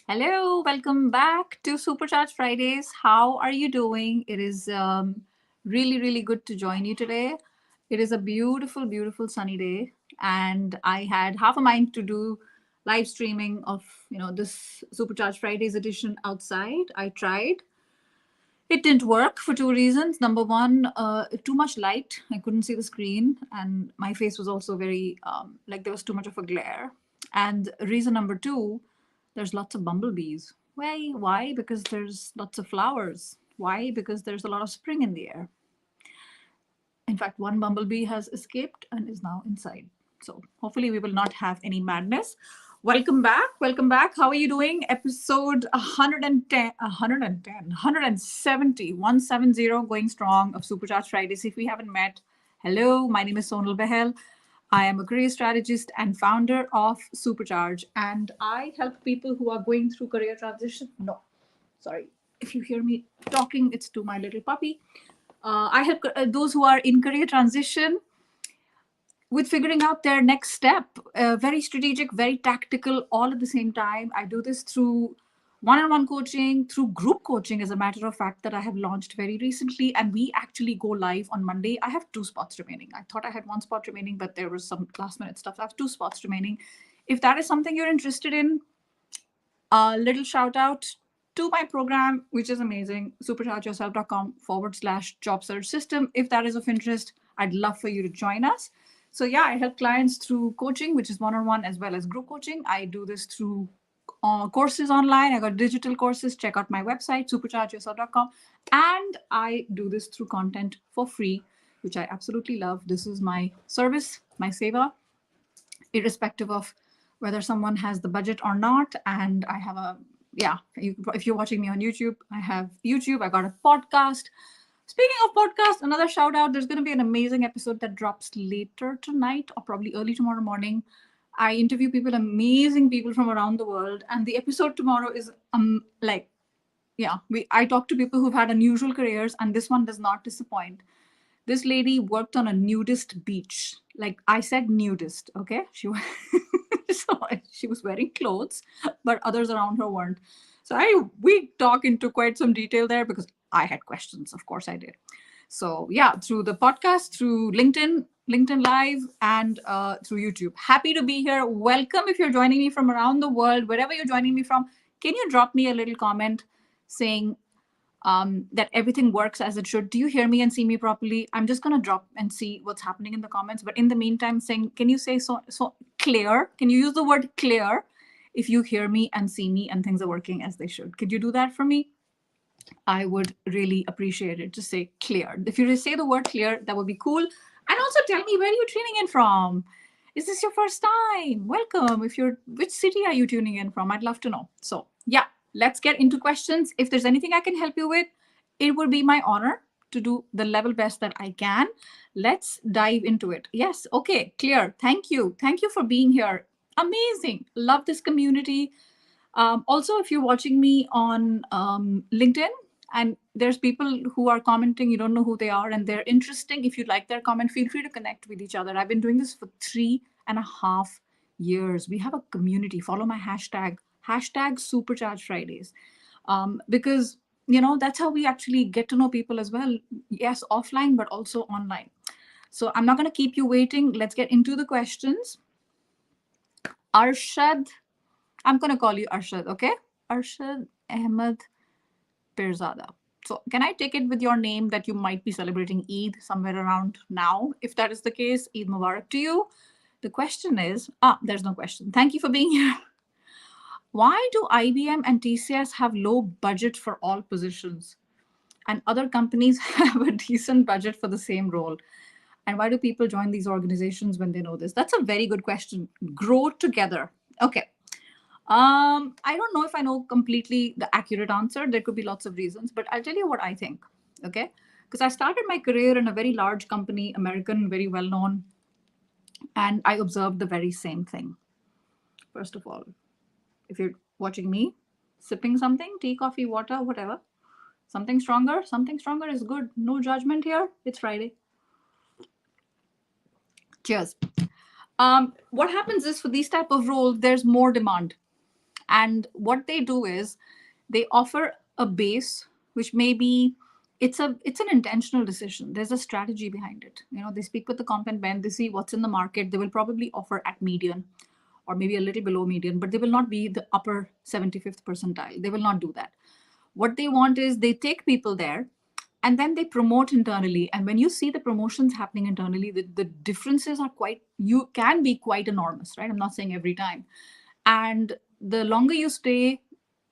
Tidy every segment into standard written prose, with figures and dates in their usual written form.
Hello, welcome back to Supercharged Fridays. How are you doing? It is really, really good to join you today. It is a beautiful, beautiful sunny day, and I had half a mind to do live streaming of this Supercharged Fridays edition outside. I tried. It didn't work for two reasons. Number one, too much light. I couldn't see the screen, and my face was also very like there was too much of a glare. And reason number two, there's lots of bumblebees. Why? Why? Because there's lots of flowers. Why? Because there's a lot of spring in the air. In fact, one bumblebee has escaped and is now inside. So hopefully we will not have any madness. Welcome back. Welcome back. How are you doing? Episode 110, 170 going strong of Supercharged Fridays. If we haven't met, hello, my name is Sonal Behel. I am a career strategist and founder of Supercharge, and I help people who are going through career transition. No, sorry. If you hear me talking, it's to my little puppy. I help those who are in career transition with figuring out their next step. Very strategic, very tactical, all at the same time. I do this through one-on-one coaching, through group coaching, as a matter of fact, that I have launched very recently, and we actually go live on Monday. I have two spots remaining. I thought I had one spot remaining, but there was some last minute stuff. I have two spots remaining. If that is something you're interested in, a little shout out to my program, which is amazing, superchargeyourself.com/job search system. If that is of interest, I'd love for you to join us. So, yeah, I help clients through coaching, which is one on one as well as group coaching. I do this through courses online. I got digital courses. Check out my website, superchargeyourself.com. And I do this through content for free, which I absolutely love. This is my service, my seva, irrespective of whether someone has the budget or not. And I have a, yeah, if you're watching me on YouTube, I have YouTube, I got a podcast. Speaking of podcast, another shout out, there's going to be an amazing episode that drops later tonight or probably early tomorrow morning. I interview people, amazing people from around the world, and the episode tomorrow is like, yeah, I talk to people who've had unusual careers, and this one does not disappoint. This lady worked on a nudist beach. Like I said, nudist. Okay, so she was wearing clothes, but others around her weren't. So we talk into quite some detail there because I had questions. Of course, I did. So yeah, through the podcast, through LinkedIn Live, and through YouTube. Happy to be here. Welcome if you're joining me from around the world, wherever you're joining me from. Can you drop me a little comment saying that everything works as it should? Do you hear me and see me properly? I'm just going to drop and see what's happening in the comments. But in the meantime, saying, can you say so clear? Can you use the word clear if you hear me and see me and things are working as they should? Could you do that for me? I would really appreciate it. Just say clear. If you just say the word clear, that would be cool. And also tell me where you're tuning in from. Is this your first time? Welcome. Which city are you tuning in from? I'd love to know. So yeah, let's get into questions. If there's anything I can help you with, it would be my honor to do the level best that I can. Let's dive into it. Yes. Okay. Clear. Thank you. Thank you for being here. Amazing. Love this community. Also, if you're watching me on LinkedIn and there's people who are commenting, you don't know who they are, and they're interesting. If you like their comment, feel free to connect with each other. I've been doing this for 3.5 years. We have a community. Follow my hashtag Supercharge Fridays, because that's how we actually get to know people as well. Yes, offline, but also online. So I'm not going to keep you waiting. Let's get into the questions. Arshad, I'm going to call you Arshad, okay? Arshad Ahmed Pirzada. So, can I take it with your name that you might be celebrating Eid somewhere around now? If that is the case, Eid Mubarak to you. The question is, there's no question. Thank you for being here. Why do IBM and TCS have low budget for all positions and other companies have a decent budget for the same role? And why do people join these organizations when they know this? That's a very good question. Grow together. Okay. I don't know if I know completely the accurate answer. There could be lots of reasons, but I'll tell you what I think. Okay. Because I started my career in a very large company, American, very well known, and I observed the very same thing. First of all, if you're watching me, sipping something, tea, coffee, water, whatever, something stronger is good. No judgment here. It's Friday. Cheers. What happens is for these type of roles, there's more demand. And what they do is they offer a base, which may be, it's an intentional decision. There's a strategy behind it. They speak with the comp and ben, they see what's in the market. They will probably offer at median or maybe a little below median, but they will not be the upper 75th percentile. They will not do that. What they want is they take people there and then they promote internally. And when you see the promotions happening internally, the differences are you can be quite enormous, right? I'm not saying every time. And the longer you stay,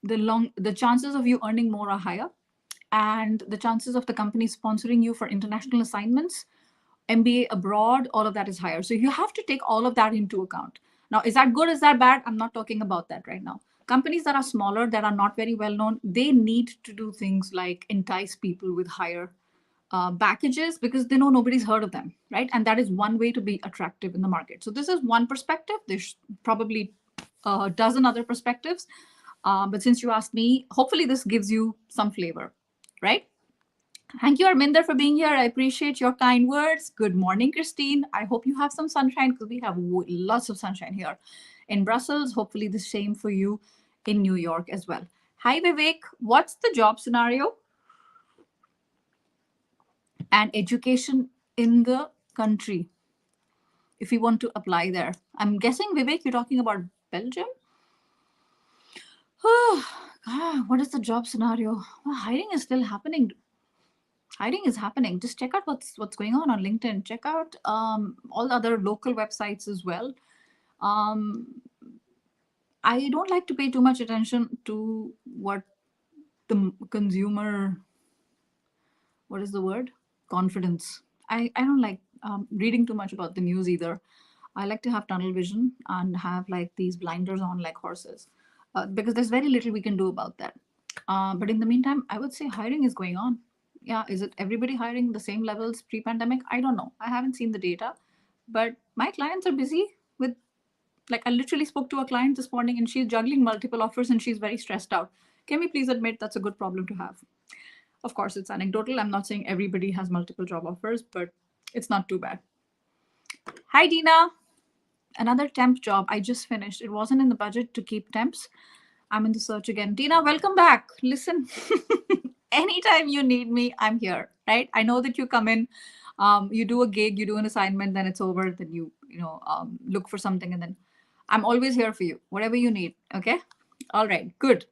the chances of you earning more are higher. And the chances of the company sponsoring you for international assignments, MBA abroad, all of that is higher. So you have to take all of that into account. Now, is that good? Is that bad? I'm not talking about that right now. Companies that are smaller, that are not very well known, they need to do things like entice people with higher packages because they know nobody's heard of them, right? And that is one way to be attractive in the market. So this is one perspective. There's probably a dozen other perspectives. But since you asked me, hopefully this gives you some flavor, right? Thank you, Arminder, for being here. I appreciate your kind words. Good morning, Christine. I hope you have some sunshine because we have lots of sunshine here in Brussels. Hopefully the same for you in New York as well. Hi, Vivek. What's the job scenario and education in the country if you want to apply there? I'm guessing, Vivek, you're talking about Belgium? Oh, God, what is the job scenario? Well, hiring is still happening. Hiring is happening. Just check out what's going on LinkedIn. Check out all the other local websites as well. I don't like to pay too much attention to what the consumer, what is the word? Confidence. I don't like reading too much about the news either. I like to have tunnel vision and have like these blinders on like horses because there's very little we can do about that. But in the meantime, I would say hiring is going on. Yeah, is it everybody hiring the same levels pre-pandemic? I don't know. I haven't seen the data, but my clients are busy with, like, I literally spoke to a client this morning and she's juggling multiple offers and she's very stressed out. Can we please admit that's a good problem to have? Of course, it's anecdotal. I'm not saying everybody has multiple job offers, but it's not too bad. Hi, Dina. Another temp job I just finished. It wasn't in the budget to keep temps. I'm in the search again. Dina, welcome back. Listen, anytime you need me, I'm here, right? I know that you come in, you do a gig, you do an assignment, then it's over. Then you look for something, and then I'm always here for you, whatever you need. Okay. All right. Good.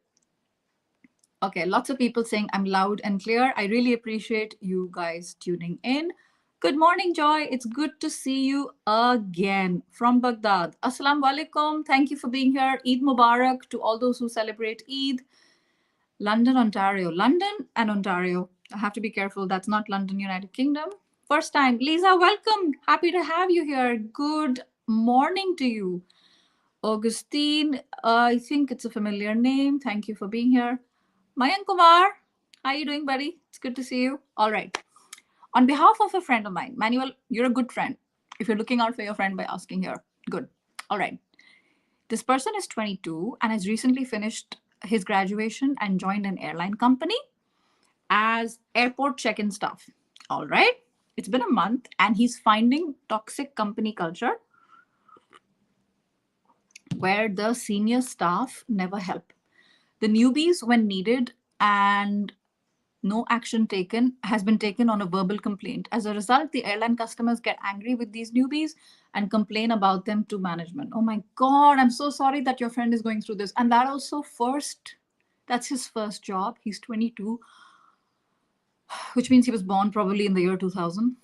Okay. Lots of people saying I'm loud and clear. I really appreciate you guys tuning in. Good morning, Joy. It's good to see you again from Baghdad. Assalamu alaikum. Thank you for being here. Eid Mubarak to all those who celebrate Eid. London, Ontario. London and Ontario. I have to be careful. That's not London, United Kingdom. First time. Lisa, welcome. Happy to have you here. Good morning to you. Augustine, I think it's a familiar name. Thank you for being here. Mayank Kumar, how are you doing, buddy? It's good to see you. All right. On behalf of a friend of mine, Manuel, you're a good friend. If you're looking out for your friend by asking here, good. All right. This person is 22 and has recently finished his graduation and joined an airline company as airport check-in staff. All right. It's been a month and he's finding toxic company culture where the senior staff never help. The newbies, when needed and no action has been taken on a verbal complaint. As a result, the airline customers get angry with these newbies and complain about them to management. Oh my God, I'm so sorry that your friend is going through this. And that also that's his first job. He's 22, which means he was born probably in the year 2000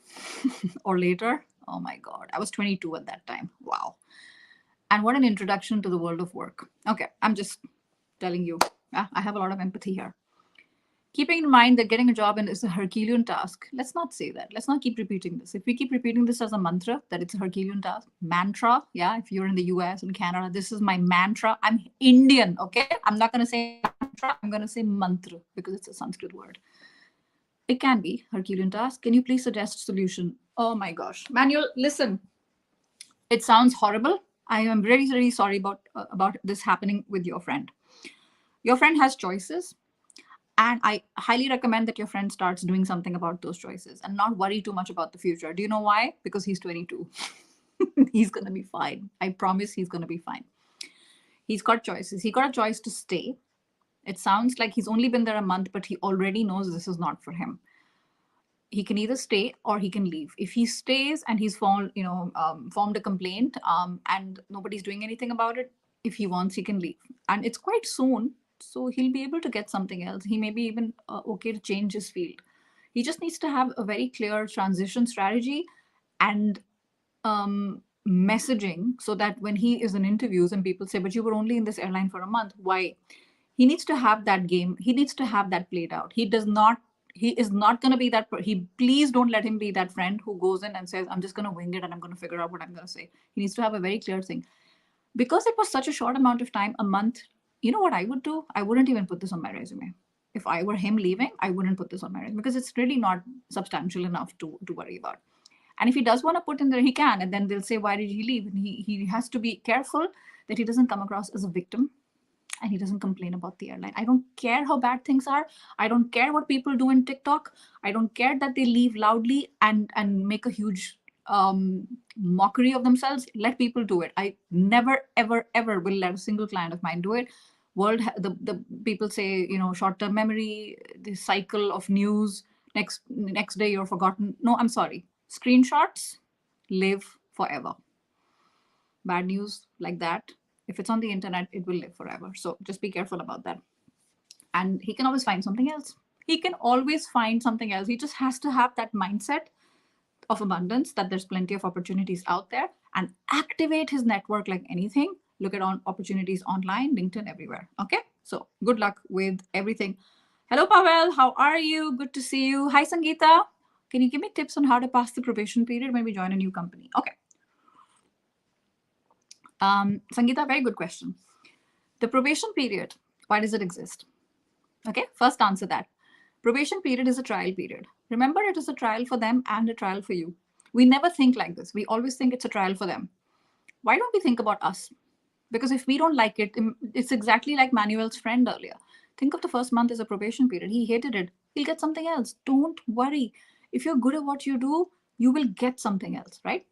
or later. Oh my God, I was 22 at that time. Wow. And what an introduction to the world of work. Okay, I'm just telling you, I have a lot of empathy here. Keeping in mind that getting a job is a Herculean task, let's not say that. Let's not keep repeating this. If we keep repeating this as a mantra, that it's a Herculean task, mantra, yeah, if you're in the US and Canada, this is my mantra. I'm Indian, okay? I'm not going to say mantra, I'm going to say mantra because it's a Sanskrit word. It can be Herculean task. Can you please suggest solution? Oh my gosh. Manuel, listen, it sounds horrible. I am very, very sorry about this happening with your friend. Your friend has choices. And I highly recommend that your friend starts doing something about those choices and not worry too much about the future. Do you know why? Because he's 22. He's going to be fine. I promise he's going to be fine. He's got choices. He got a choice to stay. It sounds like he's only been there a month, but he already knows this is not for him. He can either stay or he can leave. If he stays and he's formed a complaint, and nobody's doing anything about it, if he wants, he can leave. And it's quite soon, so he'll be able to get something else. He may be even okay to change his field. He just needs to have a very clear transition strategy and messaging, so that when he is in interviews and people say, but you were only in this airline for a month, why? He needs to have that game. He needs to have that played out. He is not going to be that. Please don't let him be that friend who goes in and says, I'm just going to wing it and I'm going to figure out what I'm going to say. He needs to have a very clear thing. Because it was such a short amount of time, a month, you know what I would do? I wouldn't even put this on my resume. If I were him leaving, I wouldn't put this on my resume because it's really not substantial enough to worry about. And if he does want to put in there, he can. And then they'll say, why did he leave? And he has to be careful that he doesn't come across as a victim and he doesn't complain about the airline. I don't care how bad things are. I don't care what people do in TikTok. I don't care that they leave loudly and make a huge mockery of themselves. Let people do it. I never, ever, ever will let a single client of mine do it. The people say, short-term memory, the cycle of news, next day you're forgotten. No, I'm sorry. Screenshots live forever. Bad news like that, if it's on the internet, it will live forever. So just be careful about that. And he can always find something else. He can always find something else. He just has to have that mindset of abundance, that there's plenty of opportunities out there, and activate his network like anything. Look at opportunities online, LinkedIn, everywhere. Okay. So good luck with everything. Hello, Pavel. How are you? Good to see you. Hi, Sangeeta. Can you give me tips on how to pass the probation period when we join a new company? Okay. Sangeeta, very good question. The probation period, why does it exist? Okay, first answer that. Probation period is a trial period. Remember, it is a trial for them and a trial for you. We never think like this. We always think it's a trial for them. Why don't we think about us? Because if we don't like it, it's exactly like Manuel's friend earlier. Think of the first month as a probation period. He hated it. He'll get something else. Don't worry. If you're good at what you do, you will get something else, right?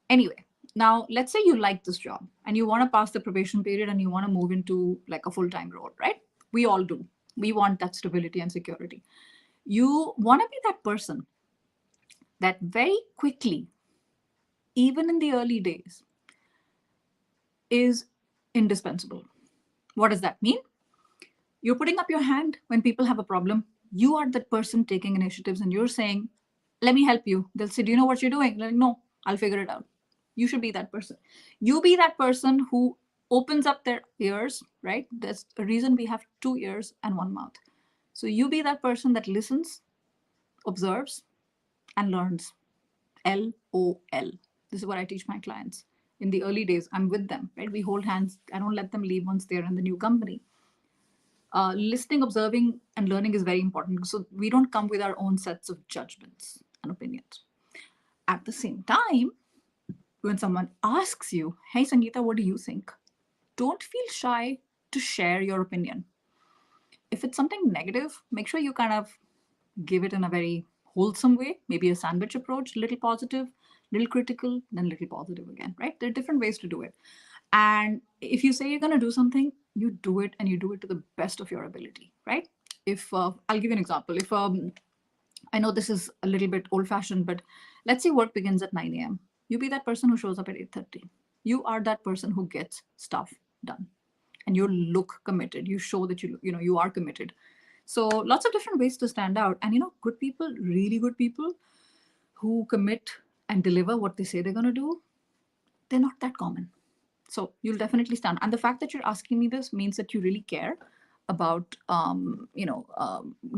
Anyway, now let's say you like this job and you want to pass the probation period and you want to move into like a full-time role, right? We all do. We want that stability and security. You want to be that person that very quickly, even in the early days, is indispensable. What does that mean? You're putting up your hand when people have a problem. You are that person taking initiatives and you're saying, let me help you. They'll say, do you know what you're doing? Like, no, I'll figure it out. You should be that person. You be that person who opens up their ears, right? There's a reason we have 2 ears and 1 mouth. So you be that person that listens, observes, and learns. LOL. This is what I teach my clients. In the early days, I'm with them, right? We hold hands. I don't let them leave once they're in the new company. Listening, observing, and learning is very important. So we don't come with our own sets of judgments and opinions. At the same time, when someone asks you, hey, Sangeeta, what do you think? Don't feel shy to share your opinion. If it's something negative, make sure you kind of give it in a very wholesome way, maybe a sandwich approach, little positive, little critical, then little positive again, right? There are different ways to do it. And if you say you're going to do something, you do it and you do it to the best of your ability, right? If I'll give you an example. If I know this is a little bit old fashioned, but let's say work begins at 9 a.m. You be that person who shows up at 8:30. You are that person who gets stuff done and you look committed. You show that you are committed. So lots of different ways to stand out. And good people, really good people who commit and deliver what they say they're going to do, they're not that common. So you'll definitely stand. And the fact that you're asking me this means that you really care about,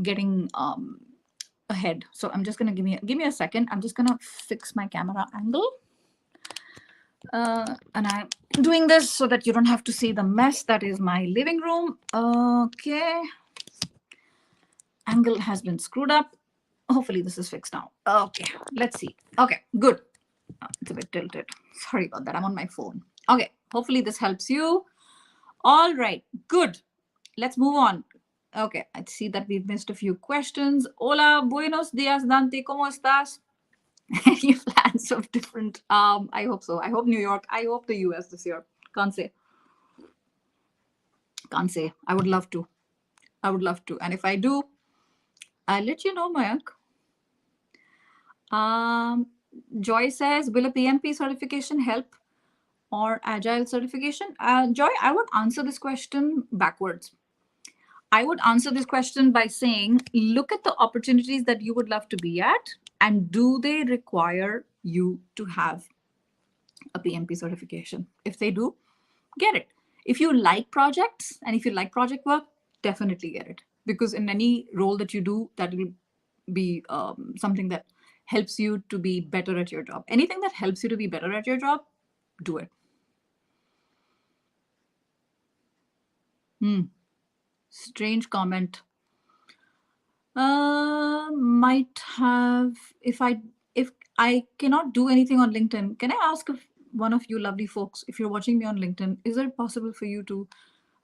getting ahead. So I'm just going to give me a second. I'm just going to fix my camera angle. And I'm doing this so that you don't have to see the mess that is my living room. Okay. Angle has been screwed up. Hopefully this is fixed now. Okay, let's see. Okay, good. It's a bit tilted. Sorry about that. I'm on my phone. Okay, hopefully this helps you. All right, good. Let's move on. Okay, I see that we've missed a few questions. Hola, buenos días, Dante. ¿Cómo estás? Any plans of different? I hope so. I hope New York. I hope the US this year. Can't say. Can't say. I would love to. I would love to. And if I do, I'll let you know, Mayank. Joy says, will a PMP certification help or agile certification? Joy, I would answer this question backwards. I would answer this question by saying, look at the opportunities that you would love to be at, and do they require you to have a PMP certification? If they do, get it. If you like projects and if you like project work, definitely get it. Because in any role that you do, that will be something that helps you to be better at your job. Anything that helps you to be better at your job, do it. Strange comment. Might have, if I cannot do anything on LinkedIn, can I ask if one of you lovely folks, if you're watching me on LinkedIn, is it possible for you to,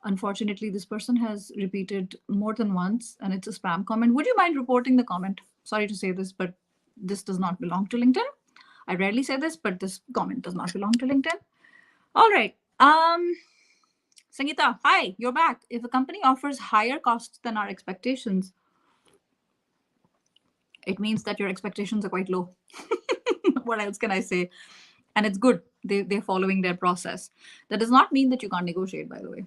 unfortunately, this person has repeated more than once and it's a spam comment. Would you mind reporting the comment? Sorry to say this, but this does not belong to LinkedIn. I rarely say this, but this comment does not belong to LinkedIn. All right. Sangeeta, hi, you're back. If a company offers higher costs than our expectations, it means that your expectations are quite low. What else can I say? And it's good. They're following their process. That does not mean that you can't negotiate, by the way.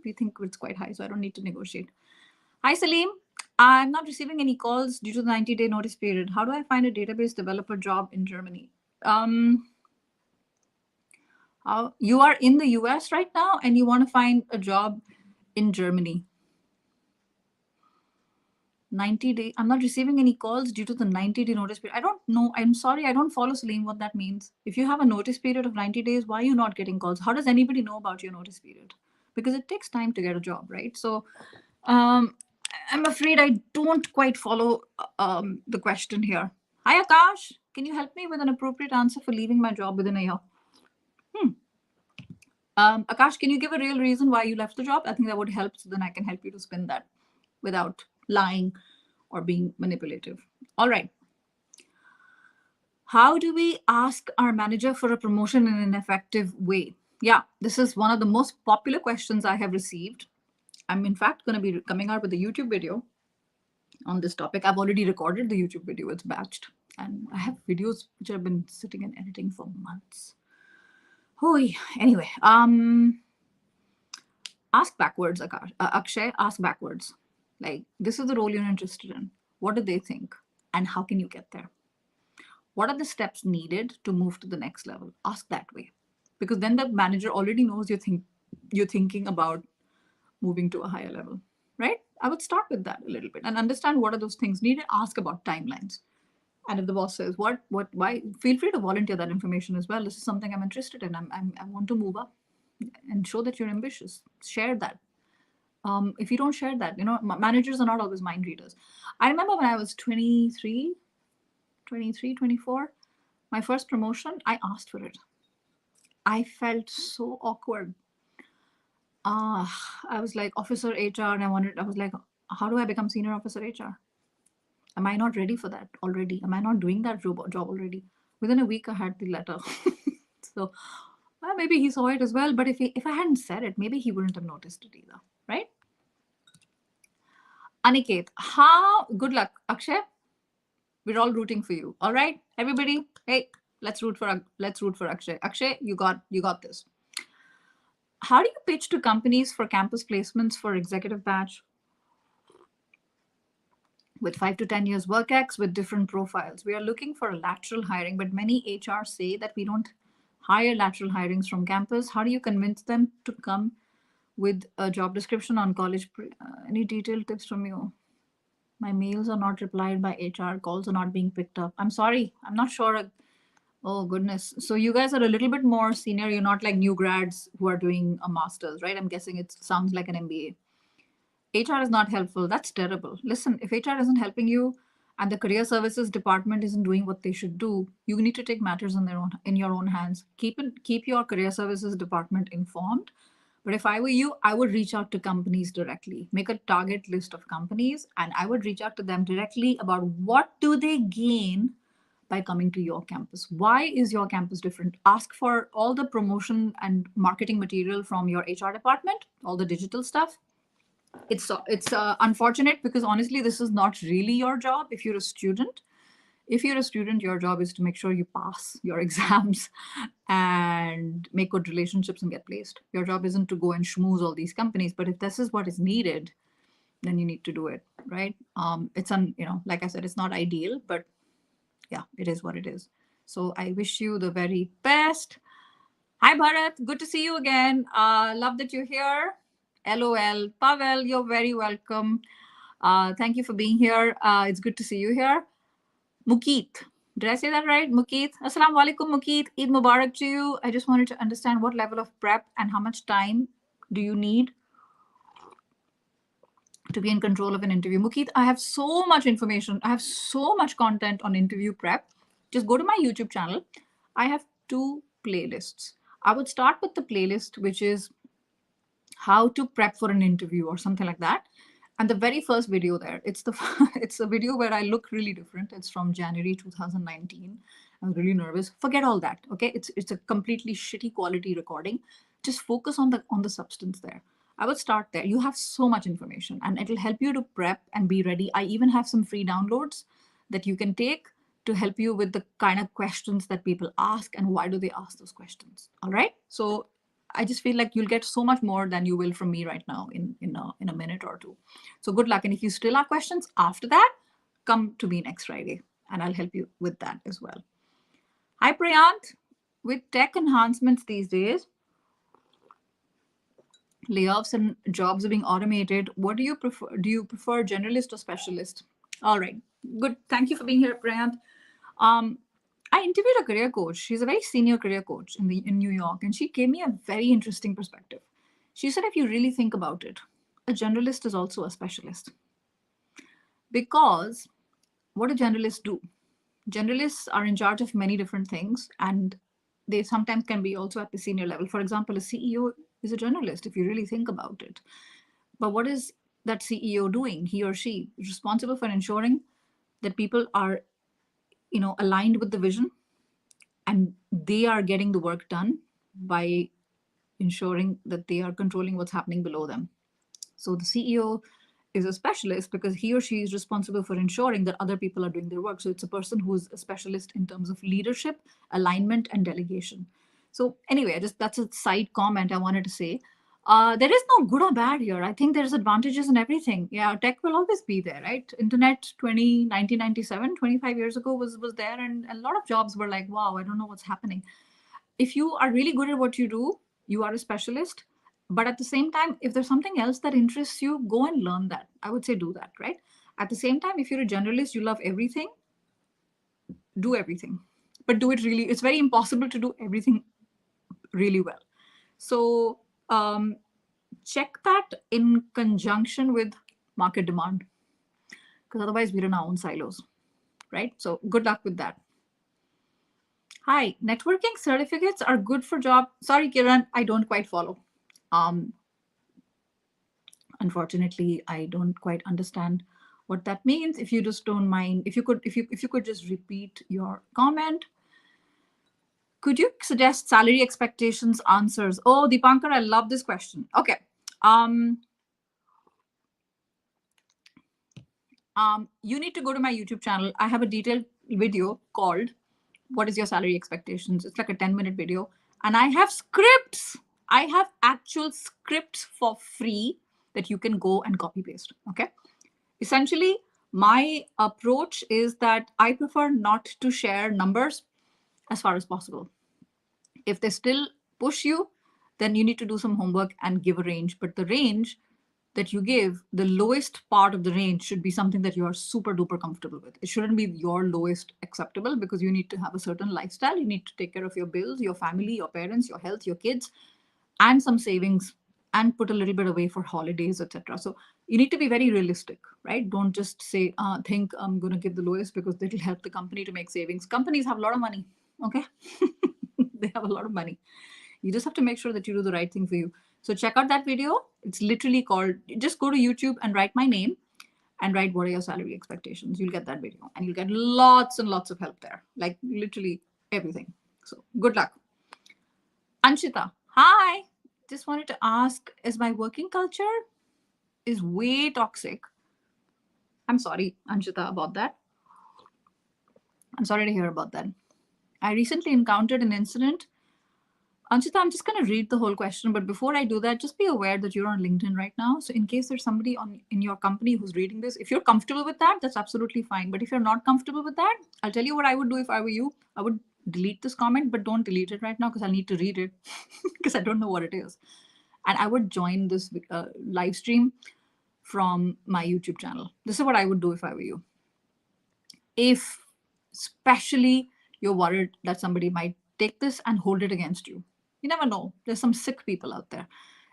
We think it's quite high, so I don't need to negotiate. Hi, Salim. I'm not receiving any calls due to the 90-day notice period. How do I find a database developer job in Germany? You are in the US right now and you want to find a job in Germany. 90-day. I'm not receiving any calls due to the 90-day notice period. I don't know. I'm sorry. I don't follow, Salim, what that means. If you have a notice period of 90 days, why are you not getting calls? How does anybody know about your notice period? Because it takes time to get a job, right? So I'm afraid I don't quite follow the question here. Hi, Akash. Can you help me with an appropriate answer for leaving my job within a year? Akash, can you give a real reason why you left the job? I think that would help. So then I can help you to spin that without lying or being manipulative. All right. How do we ask our manager for a promotion in an effective way? Yeah, this is one of the most popular questions I have received. I'm in fact going to be coming out with a YouTube video on this topic. I've already recorded the YouTube video. It's batched. And I have videos which I've been sitting and editing for months. Anyway, ask backwards, Akshay, ask backwards. Like, this is the role you're interested in. What do they think? And how can you get there? What are the steps needed to move to the next level? Ask that way. Because then the manager already knows you're thinking about moving to a higher level, right? I would start with that a little bit and understand what are those things needed. Ask about timelines. And if the boss says, why, feel free to volunteer that information as well. This is something I'm interested in. I want to move up and show that you're ambitious. Share that. If you don't share that, managers are not always mind readers. I remember when I was 23, 24, my first promotion, I asked for it. I felt so awkward. I was like officer HR and I was like, how do I become senior officer HR? Am I not ready for that already? Am I not doing that job already? Within a week, I had the letter. So well, maybe he saw it as well. But if I hadn't said it, maybe he wouldn't have noticed it either, right? Aniket, good luck, Akshay. We're all rooting for you. All right, everybody. Hey, let's root for Akshay. Akshay, you got this. How do you pitch to companies for campus placements for executive batch with 5 to 10 years work ex with different profiles? We are looking for a lateral hiring, but many HR say that we don't hire lateral hirings from campus. How do you convince them to come with a job description on college? Any detailed tips from you? My mails are not replied by HR. Calls are not being picked up. I'm sorry. I'm not sure. Oh, goodness. So you guys are a little bit more senior. You're not like new grads who are doing a master's, right? I'm guessing it sounds like an MBA. HR is not helpful. That's terrible. Listen, if HR isn't helping you and the career services department isn't doing what they should do, you need to take matters in your own hands. Keep your career services department informed. But if I were you, I would reach out to companies directly, make a target list of companies, and I would reach out to them directly about what do they gain by coming to your campus. Why is your campus different? Ask for all the promotion and marketing material from your HR department, all the digital stuff. It's unfortunate because honestly, this is not really your job if you're a student. If you're a student, your job is to make sure you pass your exams and make good relationships and get placed. Your job isn't to go and schmooze all these companies, but if this is what is needed, then you need to do it, right? Like I said, it's not ideal, but yeah, it is what it is. So I wish you the very best. Hi, Bharat. Good to see you again. Love that you're here. LOL. Pavel, you're very welcome. Thank you for being here. It's good to see you here. Mukeet. Did I say that right? Mukeet. Assalamu alaikum, Mukeet. Eid Mubarak to you. I just wanted to understand what level of prep and how much time do you need to be in control of an interview. Mukeet, I have so much information. I have so much content on interview prep. Just go to my YouTube channel. I have 2 playlists. I would start with the playlist, which is how to prep for an interview or something like that. And the very first video there, it's a video where I look really different. It's from January 2019. I was really nervous. Forget all that. Okay. It's a completely shitty quality recording. Just focus on the substance there. I would start there. You have so much information and it'll help you to prep and be ready. I even have some free downloads that you can take to help you with the kind of questions that people ask and why do they ask those questions. All right. So I just feel like you'll get so much more than you will from me right now in a minute or two. So good luck. And if you still have questions after that, come to me next Friday and I'll help you with that as well. Hi, Priyant. With tech enhancements these days, layoffs and jobs are being automated. What do you prefer? Do you prefer generalist or specialist? All right, good. Thank you for being here, Priyant. I interviewed a career coach. She's a very senior career coach in New York, and she gave me a very interesting perspective. She said, if you really think about it, a generalist is also a specialist. Because what do generalists do? Generalists are in charge of many different things, and they sometimes can be also at the senior level. For example, a CEO is a journalist, if you really think about it. But what is that CEO doing? He or she is responsible for ensuring that people are, aligned with the vision and they are getting the work done by ensuring that they are controlling what's happening below them. So the CEO is a specialist because he or she is responsible for ensuring that other people are doing their work. So it's a person who is a specialist in terms of leadership, alignment, and delegation. So anyway, that's a side comment I wanted to say. There is no good or bad here. I think there's advantages in everything. Yeah, tech will always be there, right? Internet 1997, 25 years ago was there, and a lot of jobs were like, wow, I don't know what's happening. If you are really good at what you do, you are a specialist. But at the same time, if there's something else that interests you, go and learn that. I would say do that, right? At the same time, if you're a generalist, you love everything, do everything. But do it really, it's very impossible to do everything really well. So check that in conjunction with market demand, because otherwise we're in our own silos, right? So good luck with that. Hi, networking certificates are good for job. Sorry, Kiran, I don't quite follow. Unfortunately, I don't quite understand what that means. If you just don't mind, if you could just repeat your comment. Could you suggest salary expectations answers? Oh, Deepankar, I love this question. Okay. You need to go to my YouTube channel. I have a detailed video called What is Your Salary Expectations? It's like a 10-minute video. And I have scripts. I have actual scripts for free that you can go and copy paste. Okay. Essentially, my approach is that I prefer not to share numbers as far as possible. If they still push you, then you need to do some homework and give a range. But the range that you give, the lowest part of the range should be something that you are super duper comfortable with. It shouldn't be your lowest acceptable, because you need to have a certain lifestyle. You need to take care of your bills, your family, your parents, your health, your kids, and some savings, and put a little bit away for holidays, etc. So you need to be very realistic, right? Don't just say, think I'm going to give the lowest because it'll help the company to make savings. Companies have a lot of money, okay? They have a lot of money. You just have to make sure that you do the right thing for you. So check out that video. It's literally called, just go to YouTube and write my name and write what are your salary expectations. You'll get that video and you'll get lots and lots of help there, like literally everything. So good luck. Anshita, hi. Just wanted to ask, is my working culture is way toxic? I'm sorry, Anshita, about that. I'm sorry to hear about that. I recently encountered an incident. Anshita, I'm just going to read the whole question, but before I do that, just be aware that you're on LinkedIn right now. So in case there's somebody in your company who's reading this, if you're comfortable with that, that's absolutely fine. But if you're not comfortable with that, I'll tell you what I would do if I were you. I would delete this comment, but don't delete it right now because I'll need to read it because I don't know what it is. And I would join this live stream from my YouTube channel. This is what I would do if I were you. If especially you're worried that somebody might take this and hold it against you. You never know. There's some sick people out there.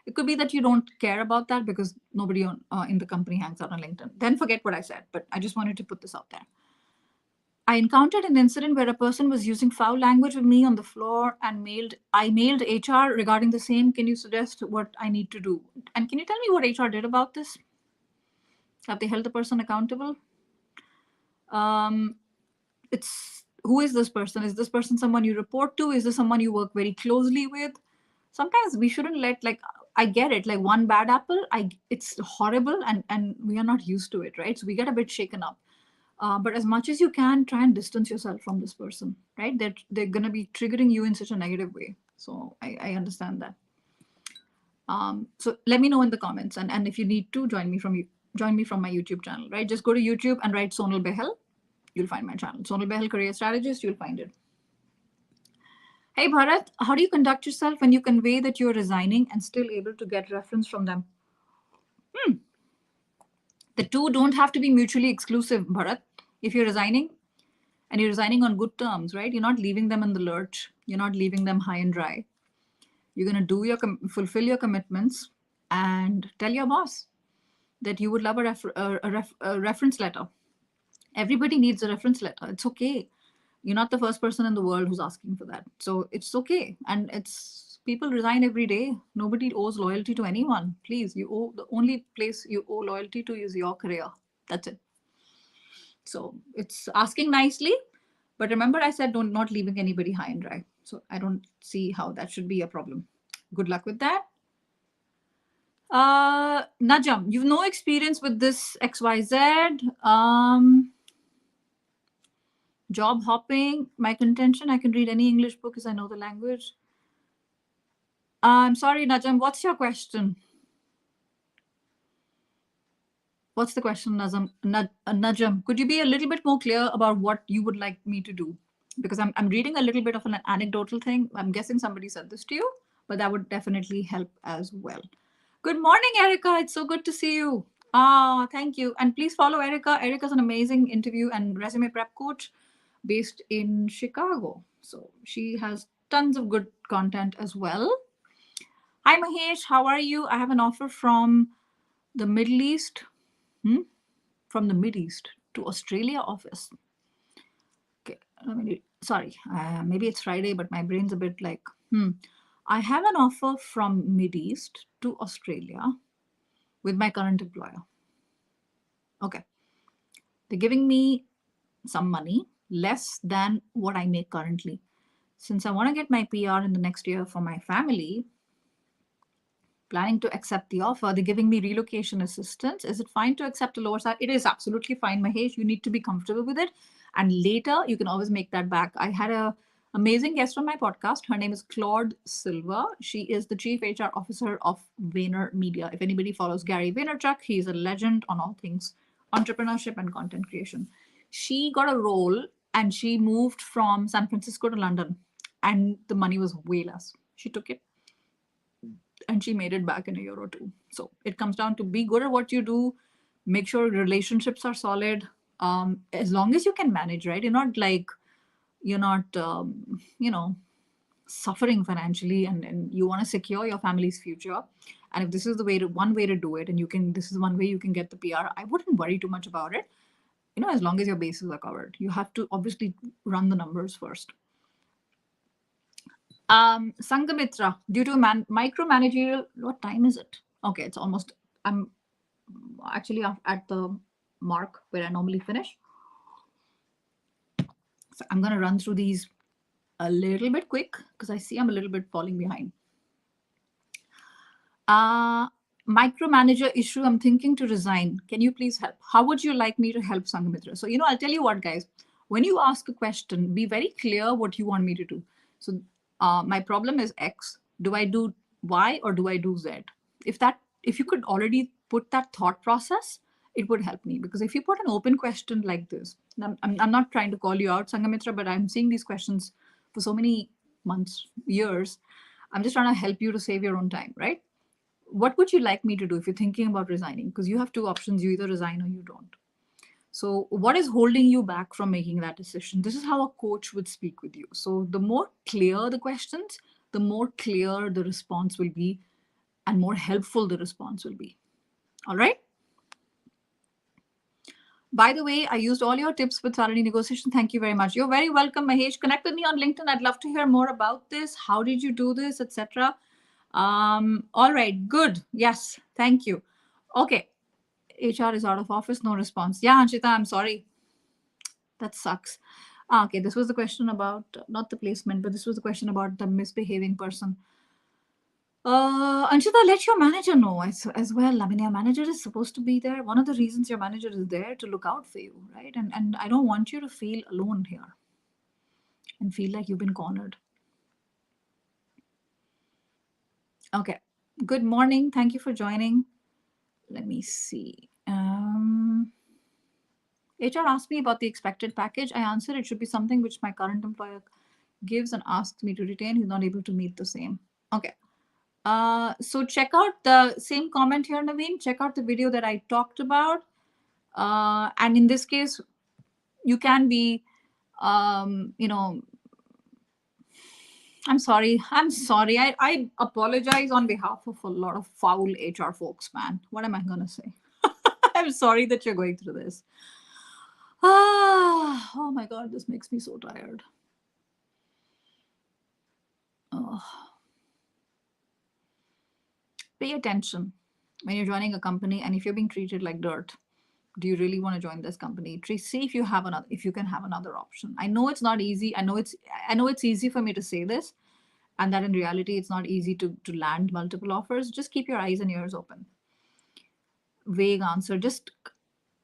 It could be that you don't care about that because nobody in the company hangs out on LinkedIn. Then forget what I said, but I just wanted to put this out there. I encountered an incident where a person was using foul language with me on the floor and I mailed HR regarding the same. Can you suggest what I need to do? And can you tell me what HR did about this? Have they held the person accountable? It's who is this person? Is this person someone you report to? Is this someone you work very closely with? Sometimes we shouldn't let, like, I get it, like one bad apple, it's horrible and we are not used to it, right? So we get a bit shaken up. But as much as you can, try and distance yourself from this person, right? They're gonna be triggering you in such a negative way. So I understand that. So let me know in the comments, and if you need to join me from my YouTube channel, right? Just go to YouTube and write Sonal Behel. You'll find my channel. Sonal Behel Career Strategist, you'll find it. Hey Bharat, how do you conduct yourself when you convey that you're resigning and still able to get reference from them? The two don't have to be mutually exclusive, Bharat. If you're resigning and you're resigning on good terms, right? You're not leaving them in the lurch. You're not leaving them high and dry. You're going to fulfill your commitments and tell your boss that you would love a reference letter. Everybody needs a reference letter. It's okay. You're not the first person in the world who's asking for that. So it's okay. And people resign every day. Nobody owes loyalty to anyone. Please, the only place you owe loyalty to is your career. That's it. So it's asking nicely, but remember I said not leaving anybody high and dry. So I don't see how that should be a problem. Good luck with that. Najam, you've no experience with this XYZ. Job hopping, my contention, I can read any English book because I know the language. I'm sorry, Najam, what's your question? What's the question, Najam? Could you be a little bit more clear about what you would like me to do? Because I'm reading a little bit of an anecdotal thing. I'm guessing somebody said this to you, but that would definitely help as well. Good morning, Erica. It's so good to see you. Thank you. And please follow Erica. Erica's an amazing interview and resume prep coach based in Chicago. So she has tons of good content as well. Hi, Mahesh. How are you? I have an offer from the Middle East. From the Middle East to Australia office. Okay, sorry, maybe it's Friday, but my brain's a bit like, I have an offer from Mid East to Australia with my current employer. Okay, they're giving me some money, less than what I make currently. Since I want to get my PR in the next year for my family, planning to accept the offer, they're giving me relocation assistance. Is it fine to accept a lower salary? It is absolutely fine, Mahesh. You need to be comfortable with it. And later, you can always make that back. I had an amazing guest on my podcast. Her name is Claude Silva. She is the Chief HR Officer of VaynerMedia. If anybody follows Gary Vaynerchuk, he's a legend on all things entrepreneurship and content creation. She got a role and she moved from San Francisco to London, and the money was way less. She took it and she made it back in a year or two. So it comes down to be good at what you do, make sure relationships are solid, as long as you can manage, right? You're not suffering financially, and you want to secure your family's future. And if this is one way to do it, and this is one way you can get the PR, I wouldn't worry too much about it. As long as your bases are covered. You have to obviously run the numbers first. Sangamitra, due to micromanagerial, what time is it? Okay, it's almost, I'm actually at the mark where I normally finish. So I'm going to run through these a little bit quick because I see I'm a little bit falling behind. Micromanager issue. I'm thinking to resign. Can you please help? How would you like me to help, Sanghamitra? So, I'll tell you what, guys. When you ask a question, be very clear what you want me to do. So, my problem is X. Do I do Y or do I do Z? If you could already put that thought process, it would help me. Because if you put an open question like this, I'm not trying to call you out, Sanghamitra, but I'm seeing these questions for so many months, years. I'm just trying to help you to save your own time, right? What would you like me to do if you're thinking about resigning? Because you have two options. You either resign or you don't. So what is holding you back from making that decision? This is how a coach would speak with you. So the more clear the questions, the more clear the response will be and more helpful the response will be. All right. By the way, I used all your tips with salary negotiation. Thank you very much. You're very welcome, Mahesh. Connect with me on LinkedIn. I'd love to hear more about this. How did you do this, etc. All right, good. Yes, thank you. Okay, HR is out of office, no response. Yeah, Anshita, I'm sorry. That sucks. Okay, this was the question about, not the placement, but this was the question about the misbehaving person. Anshita, let your manager know as well. I mean, your manager is supposed to be there. One of the reasons your manager is there to look out for you, right? And I don't want you to feel alone here and feel like you've been cornered. Okay. Good morning. Thank you for joining. Let me see. HR asked me about the expected package. I answered it should be something which my current employer gives and asks me to retain. He's not able to meet the same. Okay. So check out the same comment here, Naveen. Check out the video that I talked about. And in this case, you can be, I'm sorry. I apologize on behalf of a lot of foul HR folks, man. What am I going to say? I'm sorry that you're going through this. Oh my God, this makes me so tired. Oh. Pay attention when you're joining a company, and if you're being treated like dirt, do you really want to join this company? See if you can have another option. I know it's not easy. I know it's easy for me to say this, and that in reality it's not easy to land multiple offers. Just keep your eyes and ears open. Vague answer. Just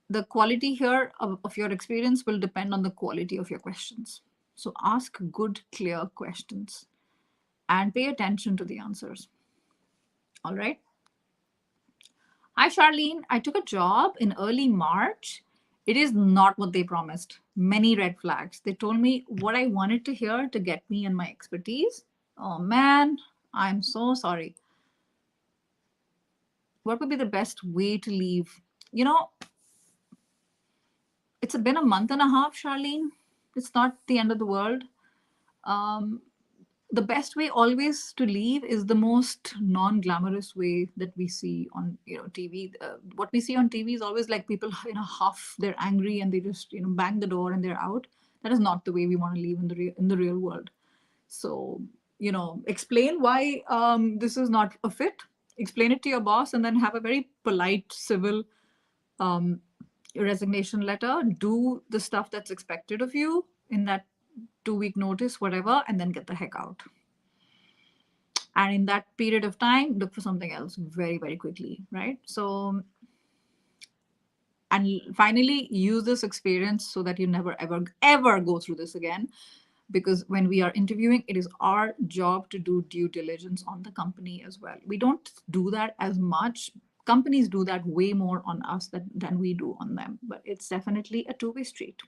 the quality here of your experience will depend on the quality of your questions. So ask good, clear questions and pay attention to the answers. All right. Hi, Charlene. I took a job in early March. It is not what they promised. Many red flags. They told me what I wanted to hear to get me and my expertise. Oh man, I'm so sorry. What would be the best way to leave? It's been a month and a half, Charlene. It's not the end of the world. The best way always to leave is the most non-glamorous way that we see on TV. What we see on TV is always like people half they're angry and they just bang the door and they're out. That is not the way we want to leave in the real world. So explain why this is not a fit. Explain it to your boss and then have a very polite, civil resignation letter. Do the stuff that's expected of you in that 2-week notice, whatever, and then get the heck out. And in that period of time, look for something else very, very quickly, right? So, and finally, use this experience so that you never, ever, ever go through this again. Because when we are interviewing, it is our job to do due diligence on the company as well. We don't do that as much. Companies do that way more on us than we do on them. But it's definitely a two-way street.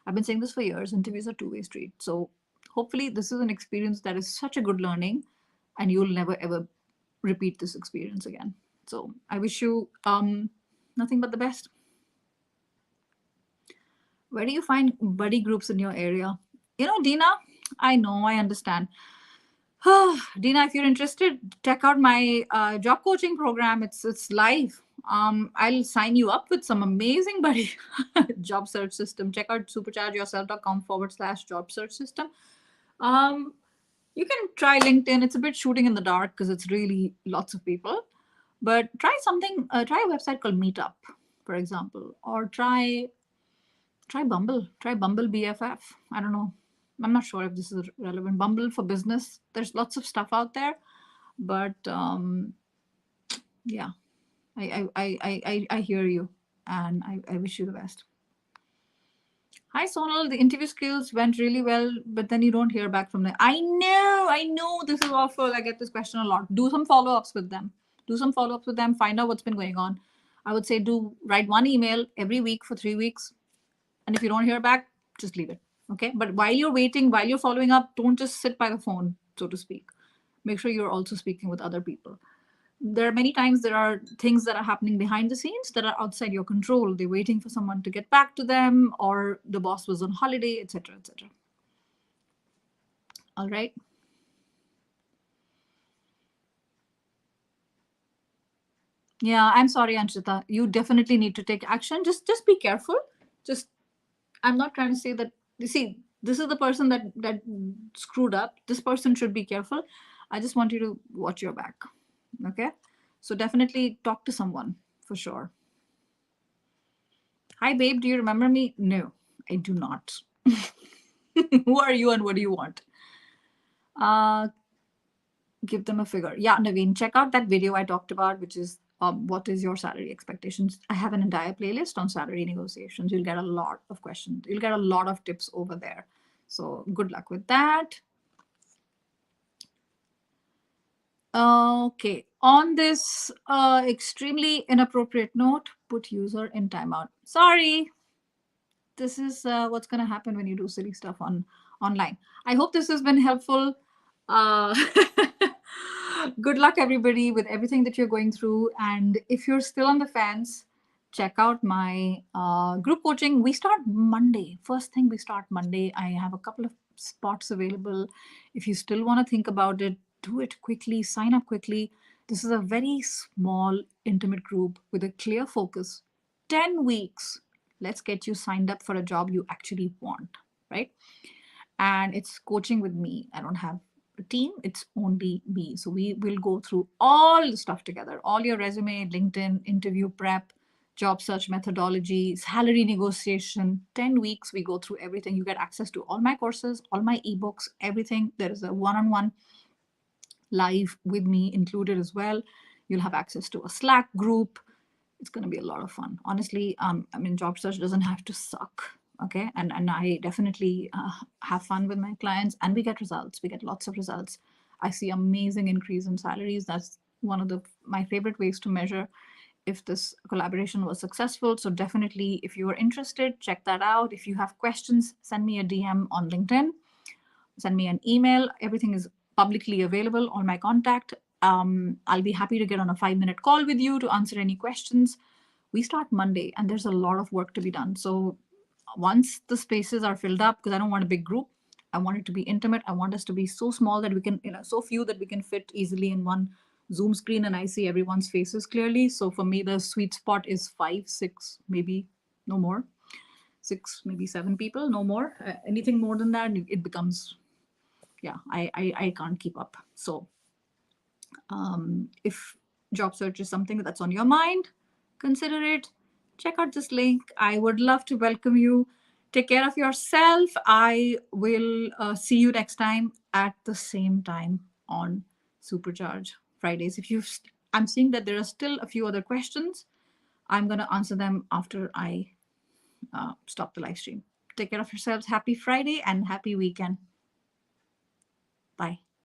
I've been saying this for years, interviews are two-way street. So hopefully this is an experience that is such a good learning and you'll never ever repeat this experience again. So I wish you nothing but the best. Where do you find buddy groups in your area? Dina, I know, I understand. Dina, if you're interested, check out my job coaching program. It's live. I'll sign you up with some amazing buddy job search system. Check out superchargeyourself.com/job search system. You can try LinkedIn. It's a bit shooting in the dark because it's really lots of people. But try a website called Meetup. for example, or try Bumble. Try Bumble BFF. I don't know. I'm not sure if this is relevant. Bumble for business. There's lots of stuff out there, but yeah, I hear you, and I wish you the best. Hi Sonal, the interview skills went really well, but then you don't hear back from them. I know this is awful. I get this question a lot. Do some follow-ups with them. Do some follow-ups with them. Find out what's been going on. I would say write one email every week for 3 weeks. And if you don't hear back, just leave it. Okay. But while you're waiting, while you're following up, don't just sit by the phone, so to speak. Make sure you're also speaking with other people. There are many times there are things that are happening behind the scenes that are outside your control. They're waiting for someone to get back to them, or the boss was on holiday, etc., etc. All right. Yeah, I'm sorry, Anshita. You definitely need to take action. Just be careful. Just I'm not trying to say that. You see, this is the person that screwed up. This person should be careful. I just want you to watch your back. Okay. So definitely talk to someone for sure. Hi, babe. Do you remember me? No, I do not. Who are you and what do you want? Give them a figure. Yeah, Naveen, check out that video I talked about, which is what is your salary expectations. I have an entire playlist on salary negotiations. You'll get a lot of questions. You'll get a lot of tips over there. So good luck with that. Okay, on this extremely inappropriate note, put user in timeout. Sorry, this is what's going to happen when you do silly stuff online. I hope this has been helpful. Uh, good luck, everybody, with everything that you're going through. And if you're still on the fence, check out my group coaching. We start Monday. First thing, we start Monday. I have a couple of spots available. If you still want to think about it, do it quickly, sign up quickly. This is a very small, intimate group with a clear focus. 10 weeks. Let's get you signed up for a job you actually want, right? And it's coaching with me. I don't have a team, it's only me. So we will go through all the stuff together, all your resume, LinkedIn, interview prep, job search methodology, salary negotiation. 10 weeks, we go through everything. You get access to all my courses, all my ebooks, everything. There is a one-on-one live with me included as well. You'll have access to a Slack group. It's going to be a lot of fun. Honestly, I mean, job search doesn't have to suck. Okay. And I definitely have fun with my clients, and we get results. We get lots of results. I see amazing increase in salaries. That's one of my favorite ways to measure if this collaboration was successful. So definitely, if you are interested, check that out. If you have questions, send me a DM on LinkedIn, send me an email. Everything is publicly available on my contact. I'll be happy to get on a 5-minute call with you to answer any questions. We start Monday, and there's a lot of work to be done. So once the spaces are filled up, because I don't want a big group, I want it to be intimate. I want us to be so small that we can, so few that we can fit easily in one Zoom screen and I see everyone's faces clearly. So for me, the sweet spot is 5, 6, maybe no more. 6, maybe 7 people, no more. Anything more than that, it becomes, yeah, I can't keep up. So if job search is something that's on your mind, consider it. Check out this link. I would love to welcome you. Take care of yourself. I will see you next time at the same time on Supercharge Fridays. I'm seeing that there are still a few other questions. I'm going to answer them after I stop the live stream. Take care of yourselves. Happy Friday and happy weekend. Bye.